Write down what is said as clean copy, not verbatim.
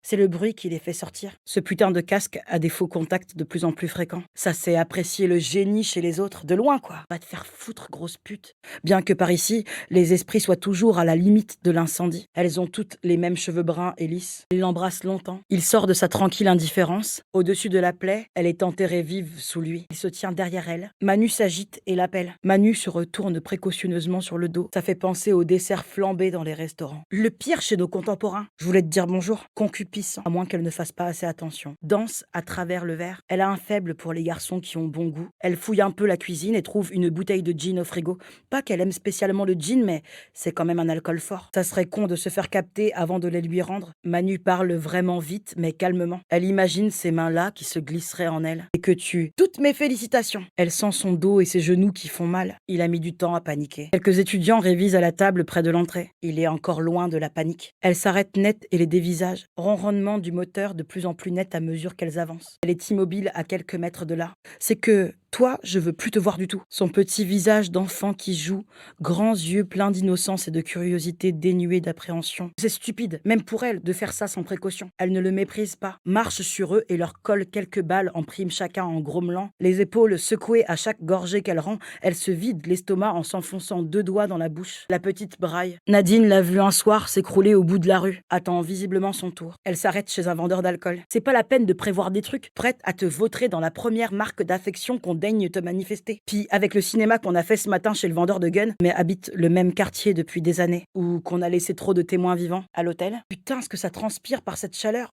C'est le bruit qui les fait sortir. Ce putain de casque a des faux contacts de plus en plus fréquents. Ça, c'est apprécier le génie chez les autres, de loin quoi. Va te faire foutre, grosse pute. Bien que par ici, les esprits soient toujours à la limite de l'incendie. Elles ont toutes les mêmes cheveux bruns et lisses. Il l'embrasse longtemps. Il sort de sa tranquille indifférence. Au-dessus de la plaie, elle est enterrée vive sous lui. Il se tient derrière elle. Manu s'agite et l'appelle. Manu se retourne précautionneusement sur le dos. Ça fait penser aux desserts flambés dans les restaurants. Le pire chez nos contemporains. Je voulais te dire bonjour. Concupissant, à moins qu'elle ne fasse pas assez attention. Danse à travers le verre. Elle a un faible pour les garçons qui ont bon goût. Elle fouille un peu la cuisine et trouve une bouteille de gin au frigo. Pas qu'elle aime spécialement le gin, mais c'est quand même un alcool fort. Ça serait con de se faire capter avant de les lui rendre. Manu parle vraiment vite, mais calmement. Elle imagine ces mains-là qui se glisseraient en elle. Et que tu... Toutes mes félicitations. Elle sent son dos et ses genoux qui font mal. Il a mis du temps à paniquer. Quelques étudiants révisent à la table près de l'entrée. Il est encore loin de la panique. Elle s'arrête net et les dévisage. Ronronnement du moteur de plus en plus net à mesure qu'elles avancent. Elle est immobile à quelques mètres de là. C'est que... Toi, je veux plus te voir du tout. Son petit visage d'enfant qui joue, grands yeux pleins d'innocence et de curiosité dénués d'appréhension. C'est stupide, même pour elle, de faire ça sans précaution. Elle ne le méprise pas, marche sur eux et leur colle quelques balles en prime chacun en grommelant. Les épaules secouées à chaque gorgée qu'elle rend, elle se vide l'estomac en s'enfonçant 2 doigts dans la bouche. La petite braille. Nadine l'a vue un soir s'écrouler au bout de la rue, attend visiblement son tour. Elle s'arrête chez un vendeur d'alcool. C'est pas la peine de prévoir des trucs, prête à te vautrer dans la première marque d'affection qu'on daigne te manifester. Puis avec le cinéma qu'on a fait ce matin chez le vendeur de gun, mais habite le même quartier depuis des années, ou qu'on a laissé trop de témoins vivants à l'hôtel. Putain, ce que ça transpire par cette chaleur.